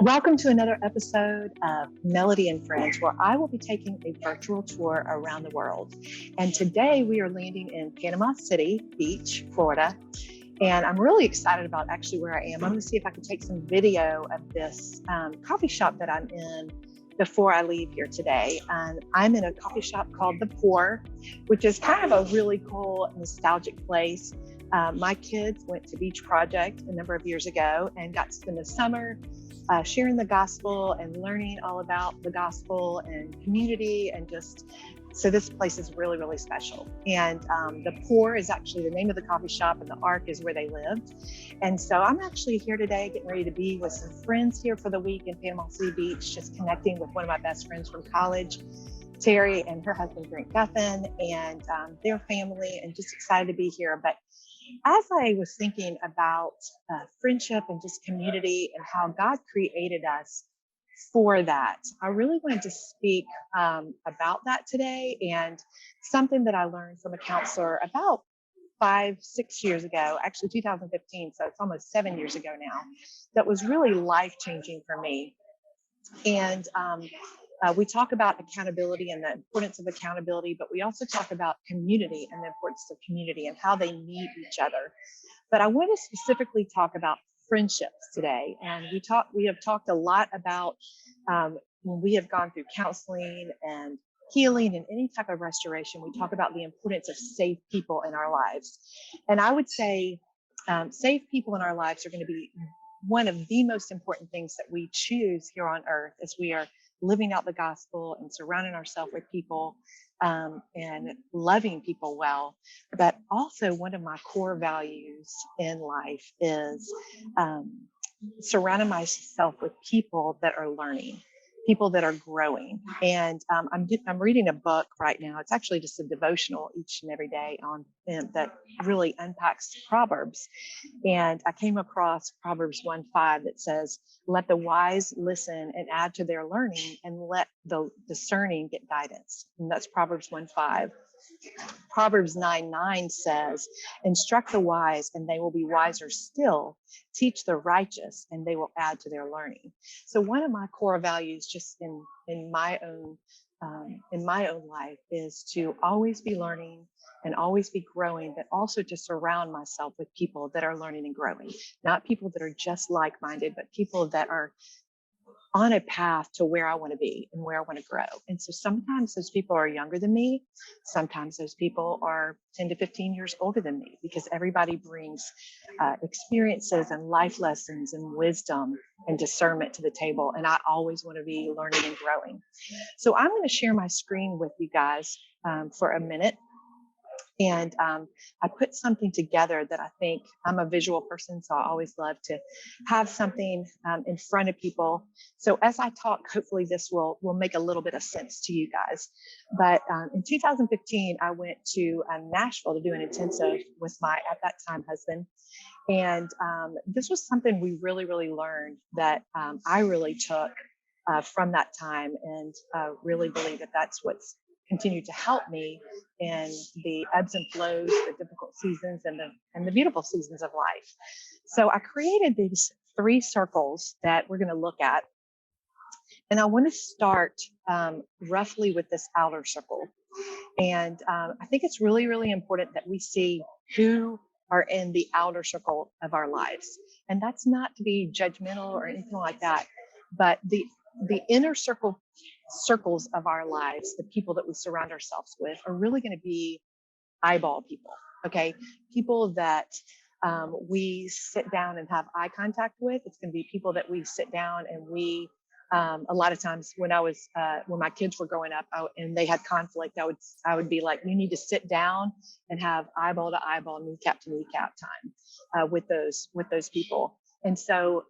Welcome to another episode of Melody and Friends, where I will be taking a virtual tour around the world. And today we are landing in Panama City Beach, Florida. And I'm really excited about actually where I am. I'm going to see if I can take some video of this coffee shop that I'm in before I leave here today. And I'm in a coffee shop called The Pour, which is kind of a really cool, nostalgic place. My kids went to Beach Project a number of years ago and got to spend the summer sharing the gospel and learning all about the gospel and community, and just so this place is really, really special. And The Pour is actually the name of the coffee shop, and the Ark is where they lived. And so I'm actually here today getting ready to be with some friends here for the week in Panama City Beach, just connecting with one of my best friends from college, Terry, and her husband, Grant Guffin, and their family, and just excited to be here. But as I was thinking about friendship and just community and how God created us for that, I really wanted to speak about that today, and something that I learned from a counselor about 5, 6 years ago, actually 2015, so it's almost 7 years ago now, that was really life changing for me. And we talk about accountability and the importance of accountability, but we also talk about community and the importance of community and how they need each other. But I want to specifically talk about friendships today. And we have talked a lot about when we have gone through counseling and healing and any type of restoration, we talk about the importance of safe people in our lives. And I would say safe people in our lives are going to be one of the most important things that we choose here on earth as we are living out the gospel and surrounding ourselves with people and loving people well. But also, one of my core values in life is surrounding myself with people that are learning, people that are growing. And I'm reading a book right now. It's actually just a devotional each and every day on that really unpacks Proverbs. And I came across Proverbs 1:5 that says, "Let the wise listen and add to their learning, and let the discerning get guidance." And that's Proverbs 1:5. Proverbs 9:9 says, "Instruct the wise, and they will be wiser still. Teach the righteous, and they will add to their learning." So one of my core values, just in my own life, is to always be learning and always be growing, but also to surround myself with people that are learning and growing. Not people that are just like-minded, but people that are on a path to where I want to be and where I want to grow. And so sometimes those people are younger than me. Sometimes those people are 10 to 15 years older than me, because everybody brings experiences and life lessons and wisdom and discernment to the table. And I always want to be learning and growing. So I'm going to share my screen with you guys for a minute. And I put something together that I think, I'm a visual person, so I always love to have something in front of people. So as I talk, hopefully this will make a little bit of sense to you guys. But in 2015, I went to Nashville to do an intensive with my, at that time, husband. And this was something we really, really learned that I really took from that time, and really believe that that's what's continued to help me in the ebbs and flows, the difficult seasons, and the beautiful seasons of life. So I created these 3 circles that we're going to look at, and I want to start roughly with this outer circle. And I think it's really, really important that we see who are in the outer circle of our lives. And that's not to be judgmental or anything like that, but the inner circles of our lives, the people that we surround ourselves with, are really going to be eyeball people. Okay, people that we sit down and have eye contact with. It's going to be people that we sit down and we a lot of times when my kids were growing up and they had conflict, I would be like, you need to sit down and have eyeball to eyeball, kneecap to kneecap time with those people. And so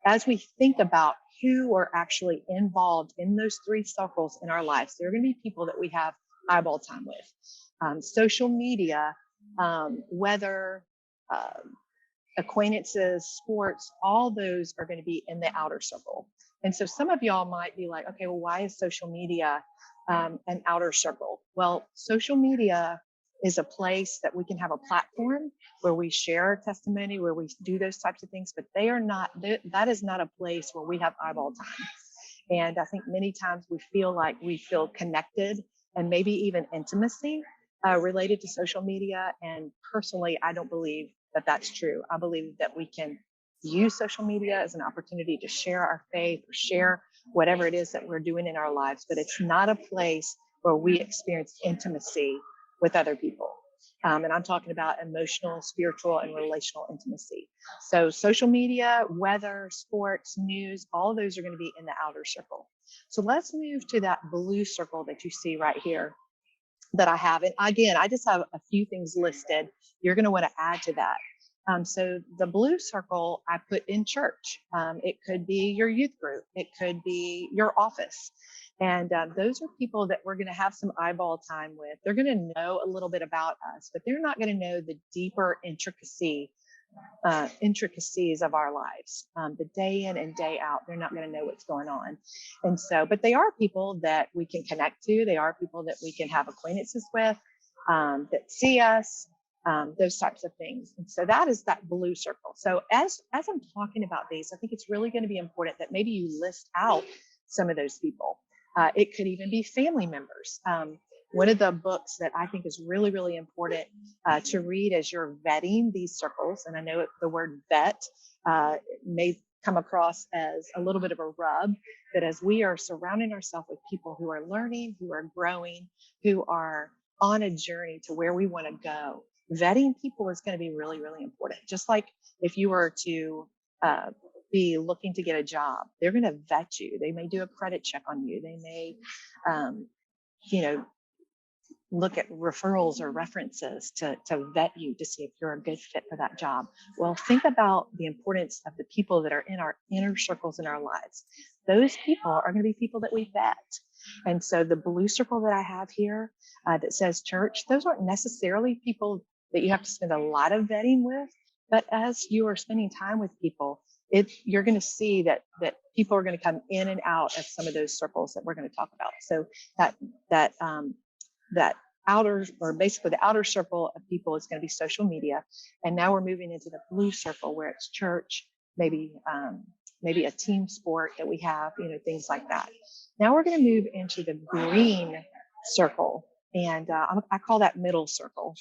as we think about who are actually involved in those 3 circles in our lives, there are going to be people that we have eyeball time with. Social media, weather, acquaintances, sports, all those are going to be in the outer circle. And so some of y'all might be like, okay, well, why is social media an outer circle? Well, social media is a place that we can have a platform where we share our testimony, where we do those types of things, but that is not a place where we have eyeball time. And I think many times we feel connected and maybe even intimacy related to social media. And personally, I don't believe that that's true. I believe that we can use social media as an opportunity to share our faith or share whatever it is that we're doing in our lives, but it's not a place where we experience intimacy with other people. And I'm talking about emotional, spiritual, and relational intimacy. So social media, weather, sports, news, all of those are going to be in the outer circle. So let's move to that blue circle that you see right here that I have. And again, I just have a few things listed. You're going to want to add to that. So the blue circle I put in church. It could be your youth group. It could be your office. And those are people that we're going to have some eyeball time with. They're going to know a little bit about us, but they're not going to know the deeper intricacies of our lives. The day in and day out, they're not going to know what's going on. And so, but they are people that we can connect to. They are people that we can have acquaintances with, that see us, those types of things. And so that is that blue circle. So as I'm talking about these, I think it's really going to be important that maybe you list out some of those people. It could even be family members. One of the books that I think is really, really important to read as you're vetting these circles, and I know the word vet may come across as a little bit of a rub, but as we are surrounding ourselves with people who are learning, who are growing, who are on a journey to where we want to go, vetting people is going to be really, really important. Just like if you were to be looking to get a job, they're going to vet you. They may do a credit check on you. They may, look at referrals or references to vet you to see if you're a good fit for that job. Well, think about the importance of the people that are in our inner circles in our lives. Those people are going to be people that we vet. And so the blue circle that I have here that says church, those aren't necessarily people that you have to spend a lot of vetting with, but as you are spending time with people, you're going to see that people are going to come in and out of some of those circles that we're going to talk about. So that outer, or basically the outer circle of people is going to be social media. And now we're moving into the blue circle where it's church, maybe a team sport that we have, things like that. Now we're going to move into the green circle. And I call that middle circle.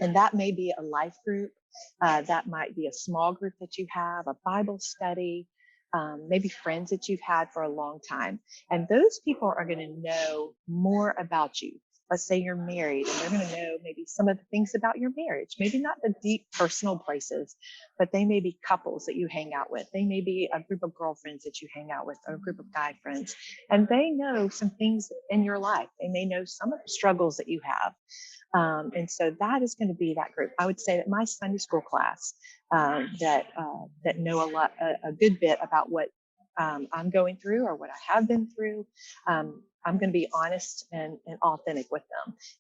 And that may be a life group. That might be a small group that you have, a Bible study, maybe friends that you've had for a long time. And those people are going to know more about you. Let's say you're married, and they're going to know maybe some of the things about your marriage, maybe not the deep personal places, but they may be couples that you hang out with. They may be a group of girlfriends that you hang out with, or a group of guy friends, and they know some things in your life. They may know some of the struggles that you have. And so that is going to be that group. I would say that my Sunday school class that know a good bit about what I'm going through or what I have been through. I'm going to be honest and authentic with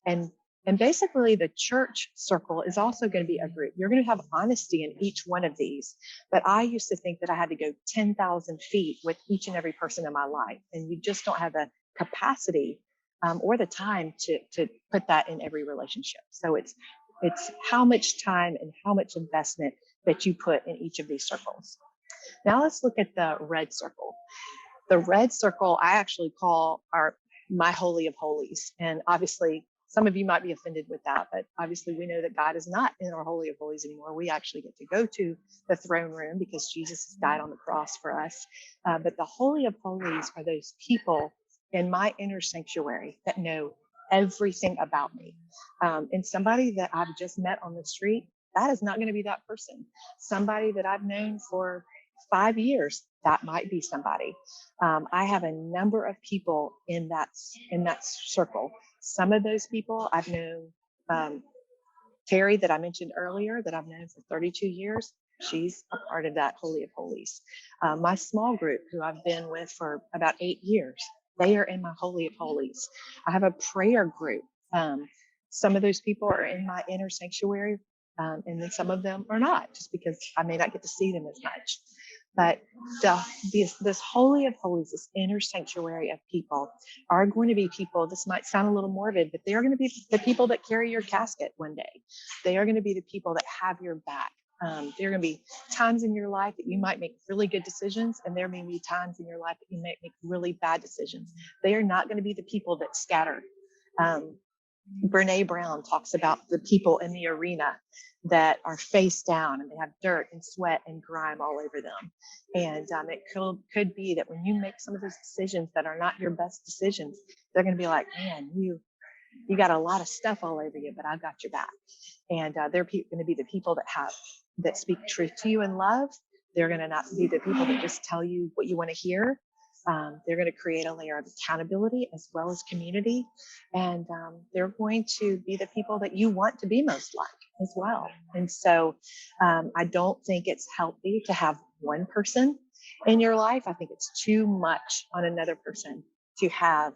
them. And basically the church circle is also going to be a group. You're going to have honesty in each one of these. But I used to think that I had to go 10,000 feet with each and every person in my life. And you just don't have the capacity or the time to put that in every relationship. So it's how much time and how much investment that you put in each of these circles. Now let's look at the red circle. The red circle I actually call my Holy of Holies. And obviously some of you might be offended with that, but obviously we know that God is not in our Holy of Holies anymore. We actually get to go to the throne room because Jesus died on the cross for us. But the Holy of Holies are those people in my inner sanctuary that know everything about me. And somebody that I've just met on the street, that is not going to be that person. Somebody that I've known for 5 years, that might be somebody. I have a number of people in that circle. Some of those people I've known, Terry that I mentioned earlier, that I've known for 32 years. She's a part of that Holy of Holies. My small group, who I've been with for about 8 years, they are in my Holy of Holies. I have a prayer group. Some of those people are in my inner sanctuary, and then some of them are not, just because I may not get to see them as much. But this holy of holies, this inner sanctuary of people are going to be people, this might sound a little morbid, but they are going to be the people that carry your casket one day. They are going to be the people that have your back. There are going to be times in your life that you might make really good decisions, and there may be times in your life that you might make really bad decisions. They are not going to be the people that scatter. Um, Brene Brown talks about the people in the arena that are face down and they have dirt and sweat and grime all over them. And it could be that when you make some of those decisions that are not your best decisions, they're going to be like, man, you got a lot of stuff all over you, but I've got your back. And they're going to be the people that speak truth to you in love. They're going to not be the people that just tell you what you want to hear. They're going to create a layer of accountability as well as community. And they're going to be the people that you want to be most like as well. And so I don't think it's healthy to have one person in your life. I think it's too much on another person to have,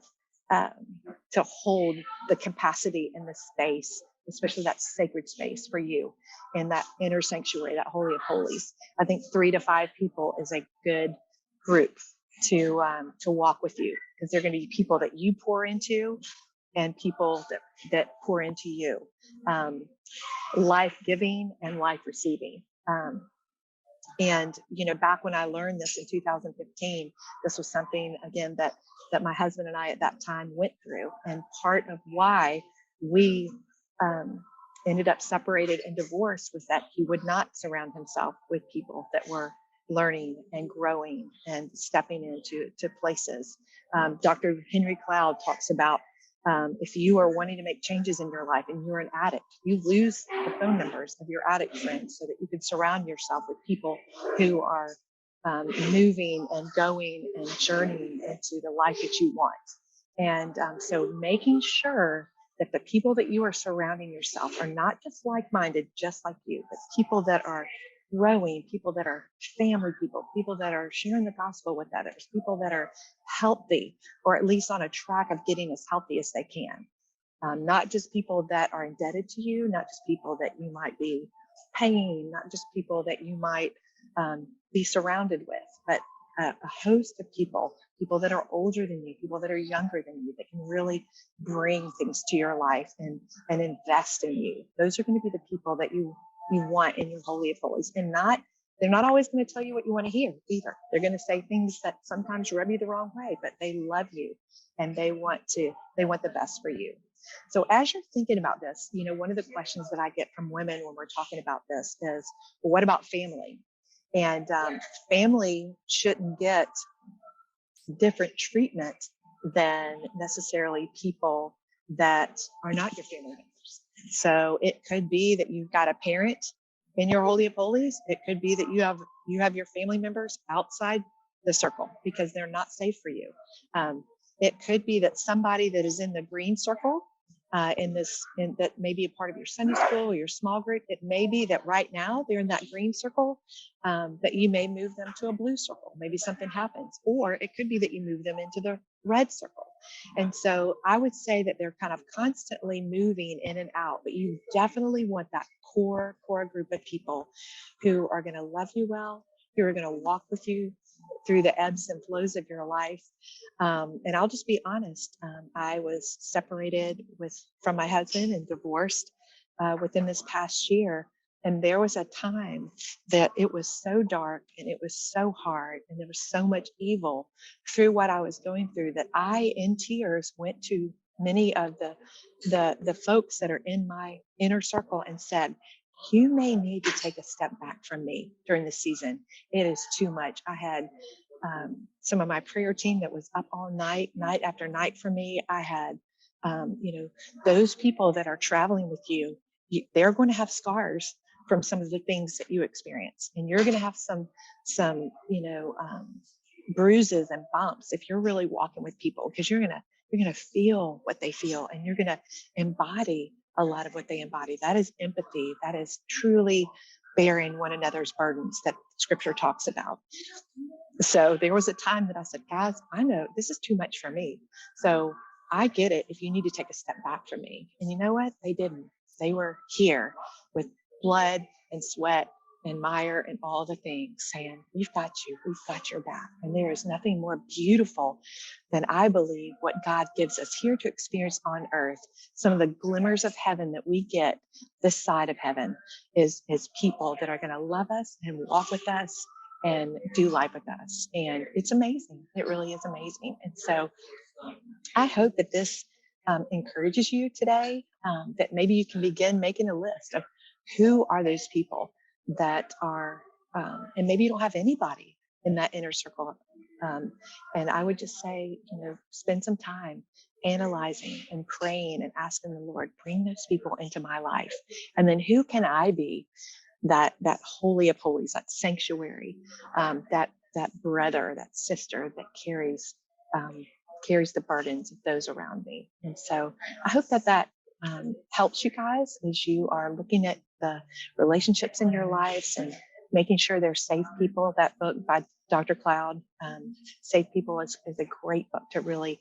to hold the capacity and the space, especially that sacred space for you in that inner sanctuary, that holy of holies. I think 3 to 5 people is a good group to walk with you, because they're going to be people that you pour into and people that pour into you, life giving and life receiving. And back when I learned this in 2015, this was something again that my husband and I at that time went through, and part of why we ended up separated and divorced was that he would not surround himself with people that were learning and growing and stepping into places. Dr. Henry Cloud talks about if you are wanting to make changes in your life and you're an addict, you lose the phone numbers of your addict friends so that you can surround yourself with people who are moving and going and journeying into the life that you want. And so making sure that the people that you are surrounding yourself are not just like-minded, just like you, but people that are growing, people that are family people that are sharing the gospel with others, people that are healthy, or at least on a track of getting as healthy as they can. Not just people that are indebted to you, not just people that you might be paying, not just people that you might be surrounded with, but a host of people that are older than you, people that are younger than you, that can really bring things to your life and invest in you. Those are going to be the people that you want in your holy of holies. And they're not always going to tell you what you want to hear either. They're going to say things that sometimes rub you the wrong way, but they love you and they want the best for you. So as you're thinking about this, one of the questions that I get from women when we're talking about this is, well, what about family? And family shouldn't get different treatment than necessarily people that are not your family members. So it could be that you've got a parent in your holy of holies. It could be that you have your family members outside the circle because they're not safe for you. It could be that somebody that is in the green circle that may be a part of your Sunday school or your small group. It may be that right now they're in that green circle, that you may move them to a blue circle. Maybe something happens, or it could be that you move them into the red circle. And so I would say that they're kind of constantly moving in and out, but you definitely want that core group of people who are going to love you well, who are going to walk with you through the ebbs and flows of your life. And I'll just be honest. I was separated from my husband and divorced within this past year. And there was a time that it was so dark and it was so hard and there was so much evil through what I was going through that I, in tears, went to many of the folks that are in my inner circle and said, you may need to take a step back from me during this season. It is too much. I had some of my prayer team that was up all night after night for me. I had, those people that are traveling with you, they're going to have scars from some of the things that you experience. And you're going to have some bruises and bumps if you're really walking with people, because you're going to feel what they feel and you're going to embody a lot of what they embody. That is empathy. That is truly bearing one another's burdens that scripture talks about. So there was a time that I said, guys, I know this is too much for me. So I get it if you need to take a step back from me. And you know what? They didn't. They were here with blood and sweat and Meyer and all the things, saying, we've got you, we've got your back. And there is nothing more beautiful than, I believe, what God gives us here to experience on earth. Some of the glimmers of heaven that we get this side of heaven is people that are going to love us and walk with us and do life with us. And it's amazing. It really is amazing. And so I hope that this encourages you today, that maybe you can begin making a list of who are those people that are, and maybe you don't have anybody in that inner circle. And I would just say, spend some time analyzing and praying and asking the Lord, bring those people into my life. And then who can I be that holy of holies, that sanctuary, that brother, that sister that carries the burdens of those around me. And so I hope that helps you guys as you are looking at the relationships in your lives and making sure they're safe people. That book by Dr. Cloud, Safe People, is a great book to really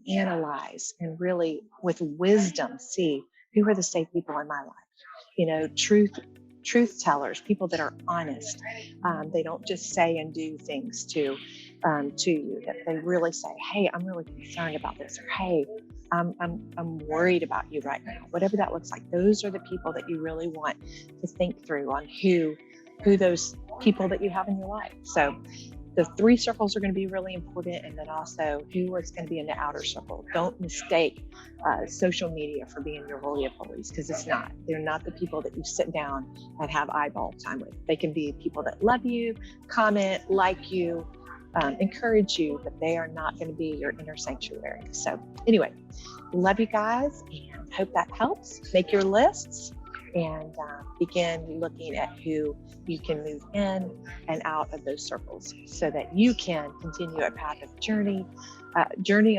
analyze and really with wisdom see who are the safe people in my life. Truth tellers, people that are honest. They don't just say and do things to you, that they really say, hey, I'm really concerned about this, or hey, I'm worried about you right now. Whatever that looks like, those are the people that you really want to think through on who those people that you have in your life. So the 3 circles are going to be really important, and then also who is going to be in the outer circle. Don't mistake social media for being your holy of holies, because it's not. They're not the people that you sit down and have eyeball time with. They can be people that love you, comment, like you, encourage you, but they are not going to be your inner sanctuary. So anyway, love you guys, and hope that helps. Make your lists and begin looking at who you can move in and out of those circles so that you can continue a path of journey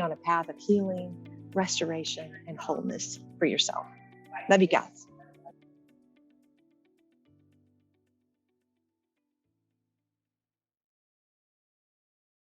on a path of healing, restoration, and wholeness for yourself. Love you guys.